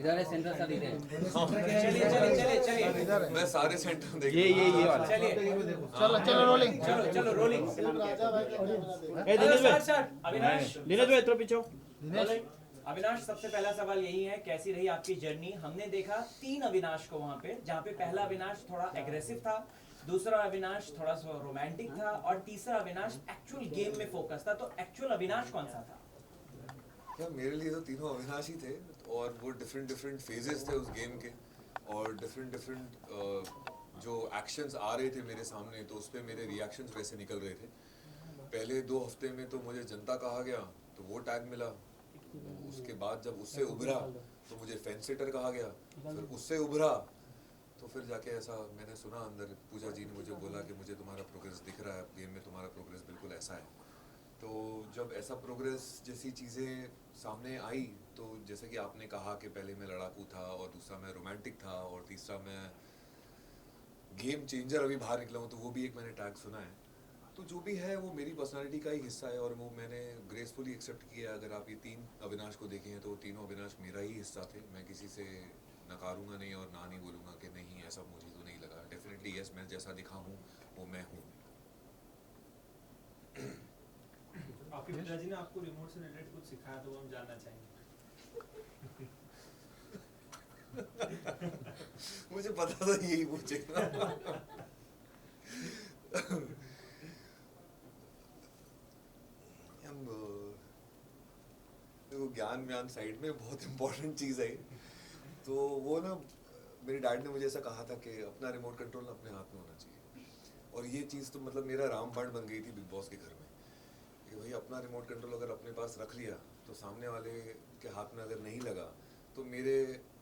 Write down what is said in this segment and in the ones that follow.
इधर है centre sir इधर। चलिए चलिए चलिए चलिए, मैं सारे सेंटर देख ये वाला। चलिए चलो चलो रोलिंग। चलो चलो रोलिंग। ए दिनेश भाई, सर अविनाश, दिनेश भाई इधर पीछे हो। अविनाश सबसे पहला सवाल यही है, कैसी रही आपकी जर्नी? हमने देखा 3 अविनाश को वहाँ पे, जहाँ पे पहला अविनाश थोड़ा एग्रेसिव था, दूसरा अविनाश थोड़ा सा रोमांटिक था, और तीसरा अविनाश एक्चुअल गेम में फोकस था। तो एक्चुअल अविनाश कौन सा था? यार मेरे लिए तो तीनों अविनाश ही थे, और वो डिफरेंट डिफरेंट फेजेस थे उस गेम के, और डिफरेंट डिफरेंट जो एक्शंस आ रहे थे मेरे सामने, तो उस पर मेरे रिएक्शंस वैसे निकल रहे थे। पहले 2 हफ्ते में तो मुझे जनता कहा गया, तो वो टैग मिला। उसके बाद जब उससे उभरा तो मुझे फेंस सिटर कहा गया, फिर उससे उभरा तो फिर जाके ऐसा मैंने सुना अंदर, पूजा जी ने मुझे बोला कि मुझे तुम्हारा प्रोग्रेस दिख रहा है, गेम में तुम्हारा प्रोग्रेस बिल्कुल ऐसा है। तो जब ऐसा प्रोग्रेस जैसी चीज़ें सामने आई, तो जैसे कि आपने कहा कि पहले मैं लड़ाकू था, और दूसरा मैं रोमांटिक था, और तीसरा मैं गेम चेंजर अभी बाहर निकला हूँ, तो वो भी एक मैंने टैग सुना है। तो जो भी है वो मेरी पर्सनालिटी का ही हिस्सा है, और वो मैंने ग्रेसफुली एक्सेप्ट किया। अगर आप ये 3 अविनाश को देखें तो तीनों अविनाश मेरा ही हिस्सा थे। मैं किसी से नकारूंगा नहीं और ना नहीं बोलूँगा कि नहीं ऐसा मुझे तो नहीं लगा। डेफिनेटली यस, मैं जैसा दिखा हूँ वो मैं हूँ। आपके पिताजी ने आपको रिमोट से रिलेटेड कुछ सिखाया तो वो हम जानना चाहेंगे। मुझे पता था यही पूछेगा। देखो ज्ञान व्यान साइड में बहुत इंपॉर्टेंट चीज़ है। तो वो ना मेरे डैड ने मुझे ऐसा कहा था कि अपना रिमोट कंट्रोल अपने हाथ में होना चाहिए, और ये चीज़ तो मतलब मेरा रामबाण बन गई थी बिग बॉस के घर में कि भाई अपना रिमोट कंट्रोल अगर अपने पास रख लिया तो सामने वाले के हाथ में अगर नहीं लगा तो मेरे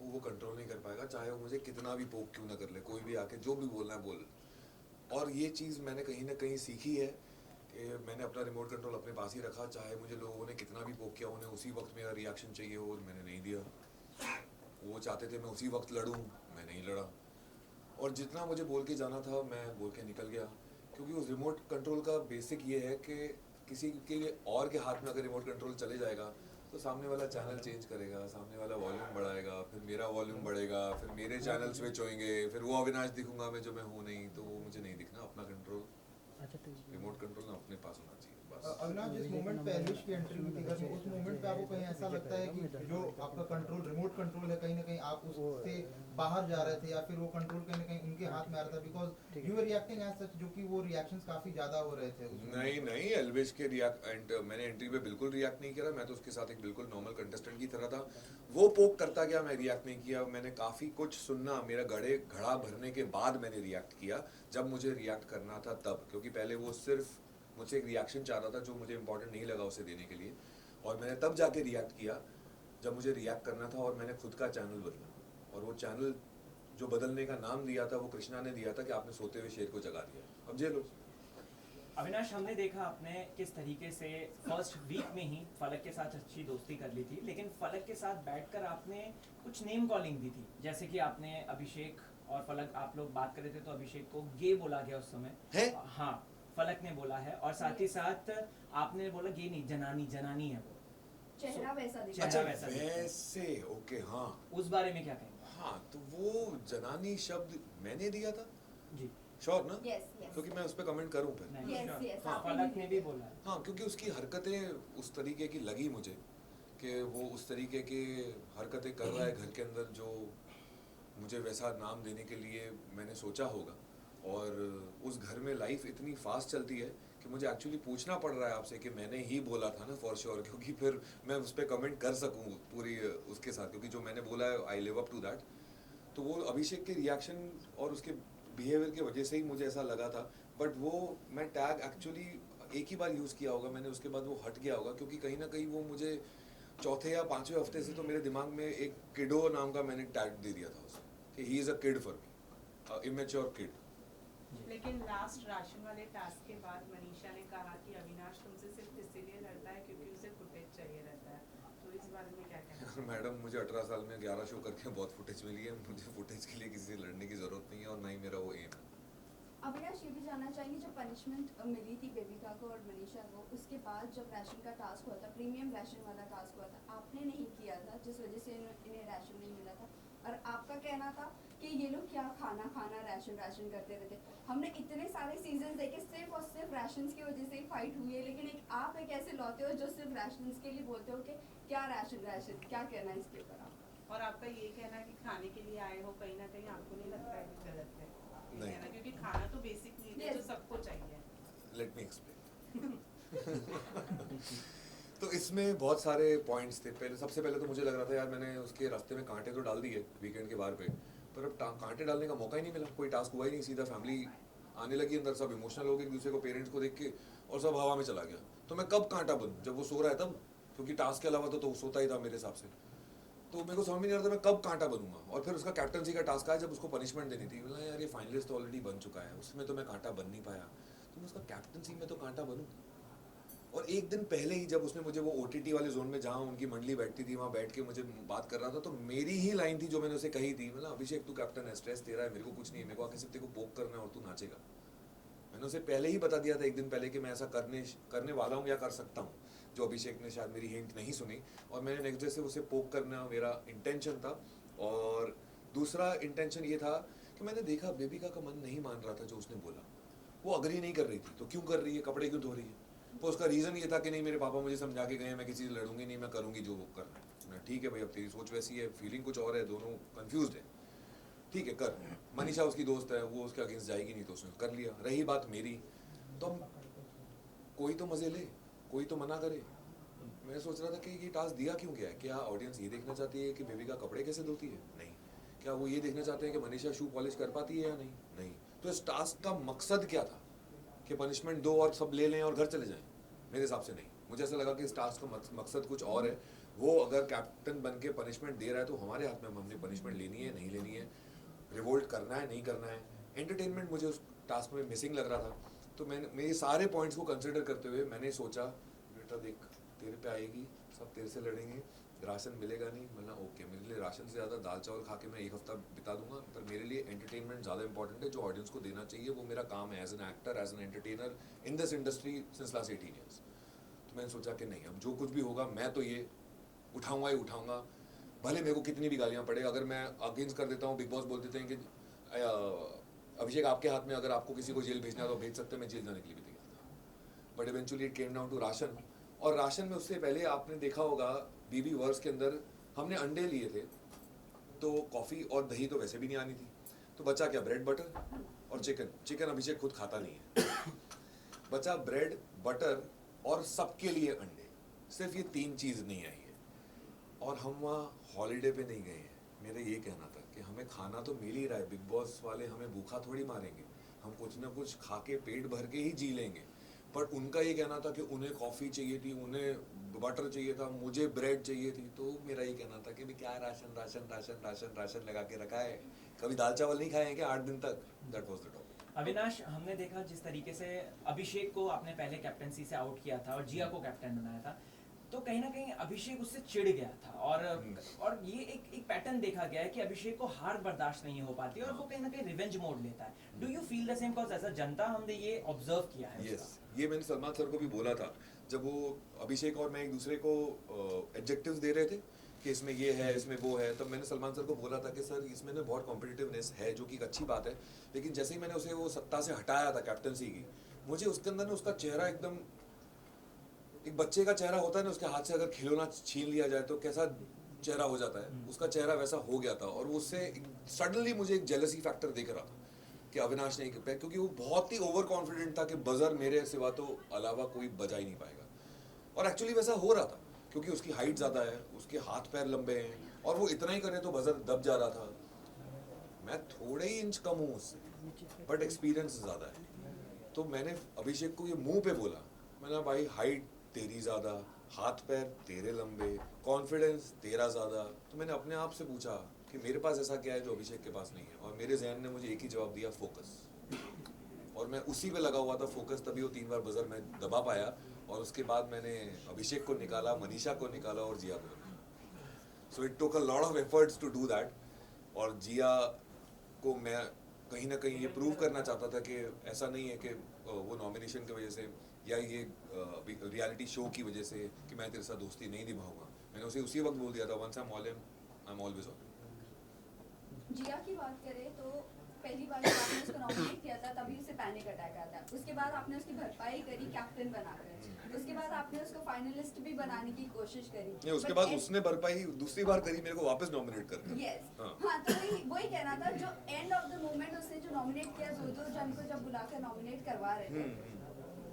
वो कंट्रोल नहीं कर पाएगा, चाहे वो मुझे कितना भी पोक क्यों ना कर ले, कोई भी आके जो भी बोलना है बोल। और ये चीज़ मैंने कहीं ना कहीं सीखी है कि मैंने अपना रिमोट कंट्रोल अपने पास ही रखा, चाहे मुझे लोगों ने कितना भी पोक किया, उन्हें उसी वक्त मेरा रिएक्शन चाहिए हो, मैंने नहीं दिया। वो चाहते थे मैं उसी वक्त लड़ूं, मैं नहीं लड़ा। और जितना मुझे बोल के जाना था मैं बोल के निकल गया, क्योंकि उस रिमोट कंट्रोल का बेसिक ये है कि किसी के और के हाथ में अगर रिमोट कंट्रोल चले जाएगा तो सामने वाला चैनल चेंज करेगा, सामने वाला वॉल्यूम बढ़ाएगा, फिर मेरा वॉल्यूम बढ़ेगा, फिर मेरे चैनल स्विच होंगे, फिर वो अविनाश दिखूंगा मैं जो मैं हूँ नहीं। तो वो मुझे नहीं दिखना। अपना कंट्रोल, रिमोट कंट्रोल ना अपने पास होना चाहिए बस। अविनाश, जिस मोमेंट पे एलविश की एंट्री हुई थी घर में, उस मोमेंट पे आपको कहीं ऐसा लगता है कि जो आपका कंट्रोल रिमोट कंट्रोल है कहीं ना कहीं आप उससे बाहर जा रहे थे, या फिर वो कंट्रोल कहीं ना कहीं उनके हाथ में आ रहा था? Because you were reacting as such, जो कि वो रिएक्शंस काफी ज्यादा हो रहे थे। नहीं नहीं, एलविश के मैंने एंट्री पे बिल्कुल रिएक्ट नहीं किया। मैं तो उसके साथ एक बिल्कुल नॉर्मल कंटेस्टेंट की तरह था। वो पोक करता गया, मैं रिएक्ट नहीं किया। मैंने काफ़ी कुछ सुनना, मेरा घड़ा भरने के बाद मैंने रिएक्ट किया, जब मुझे रिएक्ट करना था तब। क्योंकि पहले वो सिर्फ मुझसे एक रिएक्शन चाह रहा था जो मुझे इंपॉर्टेंट नहीं लगा उसे देने के लिए, और मैंने तब जाके रिएक्ट किया जब मुझे रिएक्ट करना था। और मैंने खुद का चैनल बदला, और वो चैनल जो बदलने का नाम दिया था वो कृष्णा ने दिया था कि आपने सोते हुए शेर को जगा दिया, अब जेलो। अविनाश, हमने देखा आपने किस तरीके से फर्स्ट वीक में ही फलक के साथ अच्छी दोस्ती कर ली थी, लेकिन फलक के साथ बैठकर आपने कुछ नेम कॉलिंग दी थी। जैसे कि आपने अभिषेक और फलक, आप लोग बात कर रहे थे तो अभिषेक को गे बोला गया उस समय है? हाँ, फलक ने बोला है, और साथ ही साथ आपने बोला गे नहीं, जनानी, जनानी है वो, चेहरा वैसा दिखता अच्छा वैसा वैसे, ओके हाँ। उस बारे में क्या कहेंगे? हाँ, तो वो जनानी शब्द मैंने दिया था जी, श्योर ना? Yes, yes. क्योंकि मैं उस पर कमेंट करूं फिर? नहीं, Yes, sure। yes, हाँ, आपने फलक भी ने भी बोला है। हाँ, क्योंकि उसकी हरकतें उस तरीके की लगी मुझे कि वो उस तरीके के हरकतें कर रहा है घर के अंदर, जो मुझे वैसा नाम देने के लिए मैंने सोचा होगा। और उस घर में लाइफ इतनी फास्ट चलती है कि मुझे एक्चुअली पूछना पड़ रहा है आपसे कि मैंने ही बोला था ना, फॉर श्योर, क्योंकि फिर मैं उस पर कमेंट कर सकूँ पूरी उसके साथ, क्योंकि जो मैंने बोला है I live up to that. तो वो अभिषेक के रिएक्शन और उसके बिहेवियर की वजह से ही मुझे ऐसा लगा था। बट वो मैं टैग एक्चुअली एक ही बार यूज़ किया होगा मैंने, उसके बाद वो हट गया होगा, क्योंकि कहीं ना कहीं वो मुझे चौथे या पाँचवें हफ्ते से तो मेरे दिमाग में एक किडो नाम का मैंने टैग दे दिया था उसे कि he is a kid for me, immature kid. लेकिन लास्ट राशन वाले टास्क के बाद मनीषा ने कहा कि अविनाश तुमसे सिर्फ इसीलिए लड़ता है क्योंकि उसे फुटेज चाहिए रहता है, तो इस बारे में क्या कहना है? मैडम, मुझे 18 साल में 11 शो करके बहुत फुटेज मिली है। मुझे फुटेज के लिए किसी से लड़ने की ज़रूरत नहीं है, और ना ही मेरा वो एम है। अविनाश ये भी जानना चाहेंगे, जब पनिशमेंट मिली थी बेबिका को और मनीषा को, उसके बाद जब राशन का टास्क हुआ था, प्रीमियम राशन वाला टास्क हुआ था, आपने नहीं किया था जिस वजह से इन्हें राशन नहीं मिला था, और आपका कहना था कि ये लोग क्या खाना खाना राशन राशन करते रहते। हमने इतने सारे सीजन देखे सिर्फ और सिर्फ राशन की वजह से ही फाइट हुई है, लेकिन आप एक ऐसे लौटे हो जो सिर्फ राशन के लिए बोलते हो कि क्या राशन राशन, क्या कहना है इसके ऊपर आपका? और आपका ये कहना कि खाने के लिए आए हो, कहीं ना कहीं आपको नहीं लगता है कि गलत है ये नहीं। कहना, क्योंकि खाना तो बेसिक नीड है जो सबको चाहिए। Let me explain. तो इसमें बहुत सारे पॉइंट्स थे। पहले सबसे पहले तो मुझे लग रहा था यार मैंने उसके रास्ते में कांटे तो डाल दिए वीकेंड के बार पे, पर अब कांटे डालने का मौका ही नहीं मिला, कोई टास्क हुआ ही नहीं। सीधा फैमिली आने लगी अंदर, सब इमोशनल हो गए एक दूसरे को, पेरेंट्स को देख के, और सब हवा में चला गया। तो मैं कब कांटा बनूं? जब वो सो रहा है तब, क्योंकि टास्क के अलावा तो सोता ही था मेरे हिसाब से। तो मेरे को समझ में नहीं आ रहा था मैं कब कांटा बनूंगा। और फिर उसका कैप्टनसी का टास्क आया जब उसको पनिशमेंट देनी थी। बोला यार ये फाइनलिस्ट तो ऑलरेडी बन चुका है, उसमें तो मैं कांटा बन नहीं पाया, तो मैं उसका कैप्टनसी में तो कांटा बनूं। और एक दिन पहले ही जब उसने मुझे वो OTT वाले जोन में जहाँ उनकी मंडली बैठती थी वहाँ बैठ के मुझे बात कर रहा था, तो मेरी ही लाइन थी जो मैंने उसे कही थी, मतलब अभिषेक तू कैप्टन है, स्ट्रेस तेरा है, मेरे को कुछ नहीं है, मेरे को आके सिर्फ तेरे को पोक करना है और तू नाचेगा। मैंने उसे पहले ही बता दिया था एक दिन पहले कि मैं ऐसा करने वाला हूँ या कर सकता हूँ, जो अभिषेक ने शायद मेरी हिंट नहीं सुनी, और मैंने नेक्स्ट डे से उसे पोक करना मेरा इंटेंशन था। और दूसरा इंटेंशन ये था कि मैंने देखा बेबिका का मन नहीं मान रहा था जो उसने बोला, वो अग्री नहीं कर रही थी। तो क्यों कर रही है, कपड़े क्यों धो रही है? तो उसका रीज़न ये था कि नहीं मेरे पापा मुझे समझा के गए, मैं किसी से लड़ूंगी नहीं, मैं करूँगी जो वो करना है। मैं ठीक है भाई, अब तेरी सोच वैसी है, फीलिंग कुछ और है, दोनों कंफ्यूज है, ठीक है कर। मनीषा उसकी दोस्त है, वो उसके अगेंस्ट जाएगी नहीं, तो उसने कर लिया। रही बात मेरी, तो कोई तो मज़े ले, कोई तो मना करे। मैं सोच रहा था कि ये टास्क दिया क्यों गया है? क्या ऑडियंस ये देखना चाहती है कि बेबिका कपड़े कैसे धोती है? नहीं। क्या वो ये देखना चाहते हैं कि मनीषा शू पॉलिश कर पाती है या नहीं? नहीं। तो इस टास्क का मकसद क्या था कि पनिशमेंट दो और सब ले लें और घर चले जाएं? मेरे हिसाब से नहीं। मुझे ऐसा लगा कि इस टास्क का मकसद कुछ और है। वो अगर कैप्टन बन के पनिशमेंट दे रहा है तो हमारे हाथ में, हमने पनिशमेंट लेनी है नहीं लेनी है, रिवोल्ट करना है नहीं करना है। एंटरटेनमेंट मुझे उस टास्क में मिसिंग लग रहा था। तो मैंने मेरे सारे पॉइंट्स को कंसिडर करते हुए मैंने सोचा बेटा देख तेरे पे आएगी, सब तेरे से लड़ेंगे, राशन मिलेगा नहीं, मतलब ओके मेरे लिए राशन से ज़्यादा दाल चावल खा के मैं एक हफ्ता बिता दूंगा, पर मेरे लिए एंटरटेनमेंट ज़्यादा इंपॉर्टेंट है, जो ऑडियंस को देना चाहिए वो मेरा काम है as an actor, as an entertainer in this industry since last 18 years. तो मैंने सोचा कि नहीं, अब जो कुछ भी होगा मैं तो ये उठाऊंगा ही उठाऊंगा, भले मेरे को कितनी भी गालियाँ पड़े। अगर मैं अगेंस्ट कर देता हूँ, बिग बॉस बोल देते हैं कि अभिषेक आपके हाथ में, अगर आपको किसी को जेल भेजना है तो भेज सकते हैं, मैं जेल जाने के लिए भी तैयार था। But eventually it came down to ration. और राशन में उससे पहले आपने देखा होगा बीबी वर्स के अंदर हमने अंडे लिए थे, तो कॉफ़ी और दही तो वैसे भी नहीं आनी थी, तो बचा क्या, ब्रेड बटर और चिकन। चिकन अभिषेक खुद खाता नहीं है, बचा ब्रेड बटर और सबके लिए अंडे। सिर्फ ये 3 चीज़ नहीं आई है। और हम वहाँ हॉलीडे पे नहीं गए हैं। मेरा ये कहना था कि हमें खाना तो मिल ही रहा है, बिग बॉस वाले हमें भूखा थोड़ी मारेंगे, हम कुछ ना कुछ खा के पेट भर के ही जी लेंगे। पर उनका ये कहना था कि उन्हें कॉफ़ी चाहिए थी, उन्हें बटर चाहिए था, मुझे ब्रेड चाहिए थी। तो मेरा ये कहना था कि भाई क्या ration ration ration ration ration लगा के रखा है, कभी दाल चावल नहीं खाए हैं क्या 8 दिन तक? That was the topic. Avinash, हमने देखा जिस तरीके से अभिषेक को आपने पहले कैप्टनसी से आउट किया था और जिया को कैप्टन बनाया था, तो कहीं ना कहीं अभिषेक उससे चिढ़ गया था। और ये एक पैटर्न देखा गया है कि अभिषेक को हार बर्दाश्त नहीं हो पाती और वो कहीं ना कहीं रिवेंज मोड लेता है। Do you feel the same? Because as a जनता हमने ये ऑब्जर्व किया है। यस, ये मैंने सलमान सर को भी बोला था जब वो अभिषेक और मैं एक दूसरे को एडजेक्टिव्स दे रहे थे कि इसमें ये है, इसमें वो है, तब मैंने सलमान सर को बोला था कि सर इसमें ना बहुत कॉम्पिटिटिवनेस है, जो कि एक अच्छी बात है, लेकिन जैसे ही मैंने उसे वो सत्ता से हटाया था कैप्टनसी की, मुझे उसके अंदर ना उसका चेहरा एकदम, एक बच्चे का चेहरा होता है ना, उसके हाथ से अगर खिलौना छीन लिया जाए तो कैसा चेहरा हो जाता है, उसका चेहरा वैसा हो गया था। और उससे सडनली मुझे एक जेलसी फैक्टर दिख रहा था कि अविनाश नहीं कर पाया, क्योंकि वो बहुत ही ओवर कॉन्फिडेंट था कि बजर मेरे सिवा तो अलावा कोई बजा ही नहीं पाएगा। और एक्चुअली वैसा हो रहा था क्योंकि उसकी हाइट ज़्यादा है, उसके हाथ पैर लंबे हैं, और वो इतना ही करे तो बजर दब जा रहा था। मैं थोड़े ही इंच कम हूँ उससे, बट एक्सपीरियंस ज़्यादा है। तो मैंने अभिषेक को ये मुंह पे बोला, मैंने भाई हाइट तेरी ज़्यादा, हाथ पैर तेरे लंबे, कॉन्फिडेंस तेरा ज़्यादा। तो मैंने अपने आप से पूछा कि मेरे पास ऐसा क्या है जो अभिषेक के पास नहीं है, और मेरे जहन ने मुझे एक ही जवाब दिया, फोकस। और मैं उसी पे लगा हुआ था, फोकस, तभी वो 3 बार बजर मैं दबा पाया। और उसके बाद मैंने अभिषेक को निकाला, मनीषा को निकाला और जिया को निकाला। So it took a lot of efforts to do that. और जिया को मैं कहीं ना कहीं ये प्रूव करना चाहता था कि ऐसा नहीं है कि वो नॉमिनेशन की वजह से या ये रियलिटी शो की वजह से कि मैं तेरे साथ दोस्ती नहीं निभाऊंगा। मैंने उसे उसी वक्त बोल दिया था, once I am always on. Zia की बात करें तो पहली बार जब आपने उसको नॉमिनेट किया था तभी उसे पैनिक अटैक आया था। उसके बाद आपने उसकी भरपाई करी कैप्टन बनाकर। उसके बाद आपने उसको फाइनलिस्ट भी बनाने की कोशिश करी। नहीं, उसके But बाद end- उसने भरपाई दूसरी बार करी मेरे को वापस नॉमिनेट करके। Yes. हाँ। हाँ तो वही कहना था, जो एंड ऑफ द मोमेंट उसने जो नॉमिनेट किया, दो जन को जब बुलाकर नॉमिनेट करवा रहे थे,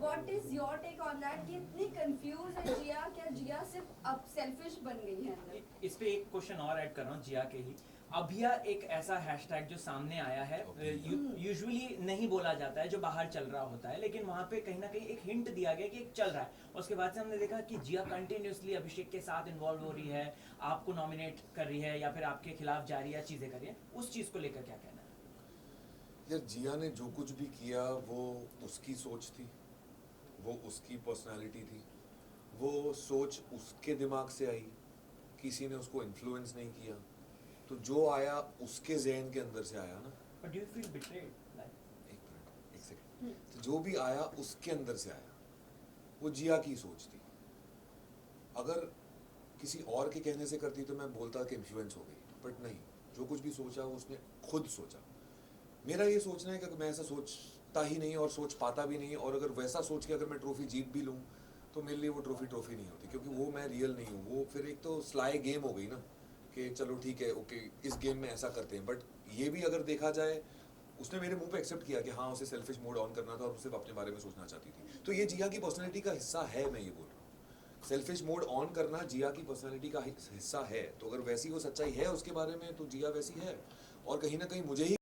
What is your take on that? कि इतनी कंफ्यूज है जिया, क्या जिया सिर्फ अब सेल्फिश बन गई है अंदर? इस पे एक क्वेश्चन और ऐड कर रहा हूँ जिया के ही। अभिया एक ऐसा हैशटैग जो सामने आया है, यूजुअली नहीं बोला जाता है, जो बाहर चल रहा होता है, लेकिन वहाँ पे कहीं ना कहीं एक हिंट दिया गया कि एक चल रहा है। उसके बाद से हमने देखा कि जिया कंटिन्यूसली अभिषेक के साथ इन्वॉल्व हो रही है, आपको नॉमिनेट कर रही है या फिर आपके खिलाफ जा रही है, चीजें कर रही है। उस चीज को लेकर क्या कहना है? यार जिया ने जो कुछ भी किया वो उसकी सोच थी, वो उसकी पर्सनालिटी थी, वो सोच उसके दिमाग से आई, किसी ने उसको इन्फ्लुएंस नहीं किया। तो जो आया उसके ज़हन के अंदर से आया ना। But do you feel betrayed? एक मिनट, एक सेकंड। तो जो भी आया उसके अंदर से आया, वो जिया की सोच थी। अगर किसी और के कहने से करती तो मैं बोलता कि इन्फ्लुएंस हो गई, बट नहीं, जो कुछ भी सोचा वो उसने खुद सोचा। मेरा ये सोचना है कि मैं ऐसा सोचता ही नहीं और सोच पाता भी नहीं, और अगर वैसा सोच के अगर मैं ट्रॉफी जीत भी लूँ तो मेरे लिए वो ट्रॉफी नहीं होती, क्योंकि वो मैं रियल नहीं हूँ। वो फिर एक तो स्लाई गेम हो गई ना कि चलो ठीक है, ओके इस गेम में ऐसा करते हैं। बट ये भी अगर देखा जाए, उसने मेरे मुंह पे एक्सेप्ट किया कि हाँ उसे सेल्फिश मोड ऑन करना था और सिर्फ अपने बारे में सोचना चाहती थी। तो ये जिया की पर्सनैलिटी का हिस्सा है, मैं ये बोल रहा हूँ। सेल्फिश मोड ऑन करना जिया की पर्सनैलिटी का हिस्सा है। तो अगर वैसी वो सच्चाई है उसके बारे में, तो जिया वैसी है। और कहीं ना कहीं मुझे ही